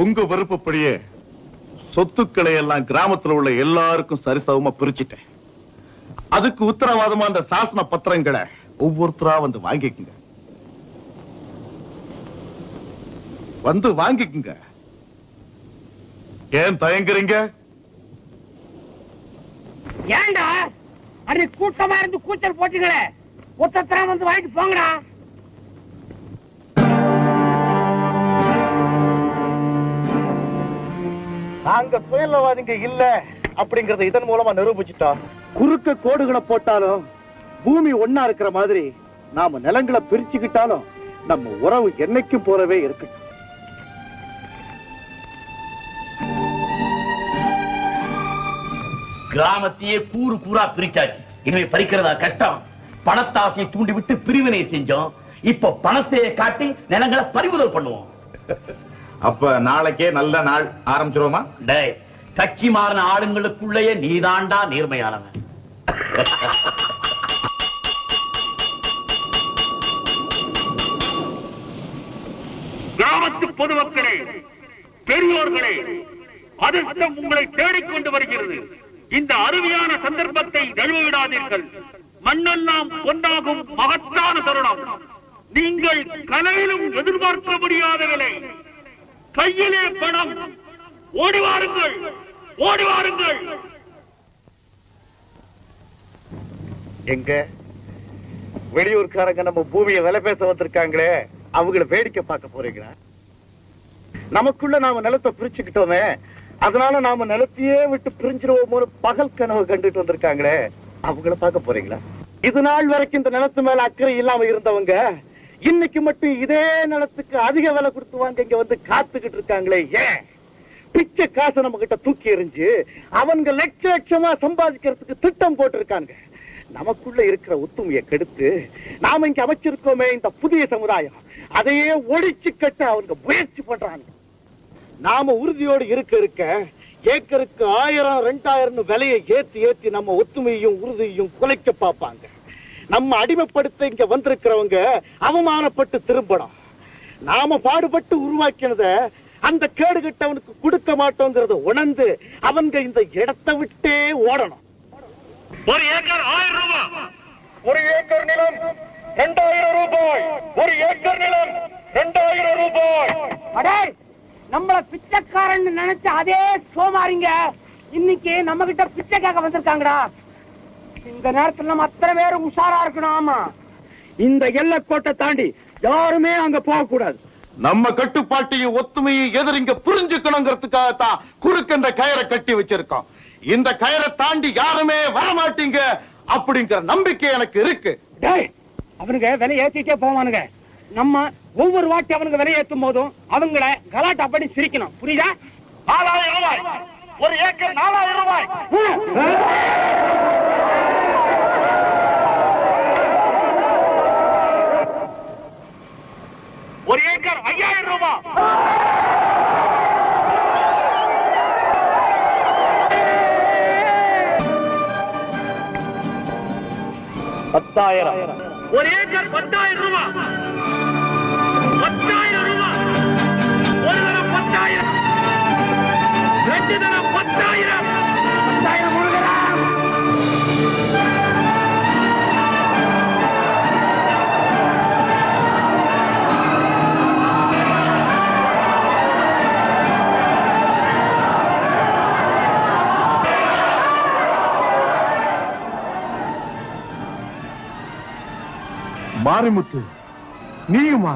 உங்க விருப்பப்படியே சொத்துக்களை எல்லாம் கிராமத்தில் உள்ள எல்லாருக்கும் சரிசமமா பிரிச்சுட்டேன். அதுக்கு உத்தரவாதமா அந்த சாசன பத்திரங்களை ஒவ்வொருத்தரா வந்து வாங்கிக்குங்க. வந்து வாங்கிக்குங்க. ஏன் தயங்குறீங்க? ஏண்டா அடி கூட்டமா இருந்து கூச்சல் போட்டுங்களே, ஒத்தரா வந்து வாங்கிட்டு போங்கடா. நாங்க சுயநலவாதிங்க இல்ல அப்படிங்கறத இதன் மூலமா நிரூபிச்சுட்டோம். குறுக்க கோடுகளை போட்டாலும் பூமி ஒன்னா இருக்கிற மாதிரி நாம நிலங்களை பிரிச்சுக்கிட்டாலும் நம்ம உறவு என்னைக்கும் போலவே இருக்கு. கிராமத்தையே கூறு கூறா பிரிச்சாச்சு. இனிமே பறிக்கிறதா கஷ்டம். பணத்தாசையை தூண்டிவிட்டு பிரிவினை செஞ்சோம். இப்ப பணத்தையே காட்டி நிலங்களை பறிமுதல் பண்ணுவோம். அப்ப நாளைக்கே நல்ல நாள் ஆரம்பிச்சிருவோமா? டேய், கட்சி மாறின ஆளுங்களுக்குள்ளேயே நீதாண்டா நேர்மையானவன். கிராமத்து பொதுமக்களே, பெரியோர்களே, அதிர்ஷ்டம் உங்களை தேடிக்கொண்டு வருகிறது. இந்த அருமையான சந்தர்ப்பத்தை நழுவவிடாதீர்கள். மண்ணெல்லாம் பொன்னாகும் மகத்தான தருணம். நீங்கள் கனவிலும் எதிர்பார்க்க முடியாத விலை. கையிலே பணம். ஓடி வாருங்கள், ஓடி வாருங்கள். எங்க வெளியூர்காரங்க நம்ம பூமியை விலை பேச வந்திருக்காங்களே, அவங்கள வேடிக்கை பார்க்க போறீங்களா? நமக்குள்ள நாம நிலத்தை பிரிச்சுக்கிட்டோமே, அதனால நாம நிலத்தையே விட்டு பிரிஞ்சிருவோம் பகல் கனவு கண்டுட்டு வந்திருக்காங்களே, அவங்கள பார்க்க போறீங்களா? இது நாள் வரைக்கும் இந்த நிலத்து மேல அக்கறை இல்லாம இருந்தவங்க இன்னைக்கு மட்டும் இதே நிலத்துக்கு அதிக விலை கொடுத்து வாங்க இங்க வந்து காத்துக்கிட்டு இருக்காங்களே. ஏன்? பிச்சை காசு நம்ம கிட்ட தூக்கி எறிஞ்சு அவங்க லட்ச லட்சமா சம்பாதிக்கிறதுக்கு திட்டம் போட்டிருக்காங்க. நமக்குள்ள இருக்கிற ஒத்துமையை கெடுத்து நாம இங்க அமைச்சிருக்கோமே இந்த புதிய சமுதாயம், அதையே ஒழிச்சு கட்ட அவங்க முயற்சி பண்றாங்க. நாம உறுதியோடு இருக்க ஏக்கருக்கு 1000 2000 விலையை ஏற்றி ஏற்றி நம்ம ஒத்துமையையும் உறுதியையும் குலைக்க பார்ப்பாங்க. நம்ம அடிமைப்படுத்த இங்க வந்திருக்கிறவங்க அவமானப்பட்டு திரும்பணும். நாம பாடுபட்டு உருவாக்கினத அந்த கேடு கட்டவனுக்கு கொடுக்க மாட்டோங்கிறத உணர்ந்து அவங்க இந்த இடத்தை விட்டே ஓடணும். ஒரு ஏக்கர் 1000 ரூபாய். ஒரு ஏக்கர் நிலம் 2000 ரூபாய். ஒரு ஏக்கர் நிலம் 2000 ரூபாய். அடே, நம்மள பிச்சைக்காரன் நினைச்ச அதே சோமாரிங்க இன்னைக்கு நம்ம கிட்ட பிச்சை கேட்க வந்திருக்காங்கடா. இந்த நேரத்துல நம்ம அத்தனை பேரும் உஷாரா இருக்கணும். ஆமா, இந்த எல்லைக்கோட்டை தாண்டி யாருமே அங்க போக கூடாது. நம்ம கட்டுப்பாட்டையும் ஒத்துமையும் எதிரிங்க புரிஞ்சுக்கணுங்கிறதுக்காகத்தான் குறுக்கு இந்த கயிறை கட்டி வச்சிருக்கோம். இந்த கயிறை தாண்டி யாருமே வரமாட்டீங்க அப்படிங்கிற நம்பிக்கை எனக்கு இருக்கு. அவனுங்க விலை ஏத்திட்டே போவானுங்க. நம்ம ஒவ்வொரு வாட்டி அவனுக்கு விலை ஏற்றும் போதும் அவங்கள கலாட்டா பண்ணி சிரிக்கணும். புரியுதா? 4000 ரூபாய். ஒரு ஏக்கர் 4000 ரூபாய். ஒரு ஏக்கர் 5000 ரூபாய். 10,000. ஒரு ஏக்கர் 10,000 ரூபாய். 10,000 ரூபாய். ஒரு தரம் 10,000. ரெண்டு தரம் 10,000. 10,000 கொடுக்கலாம். மாரிமுத்து, நீயுமா?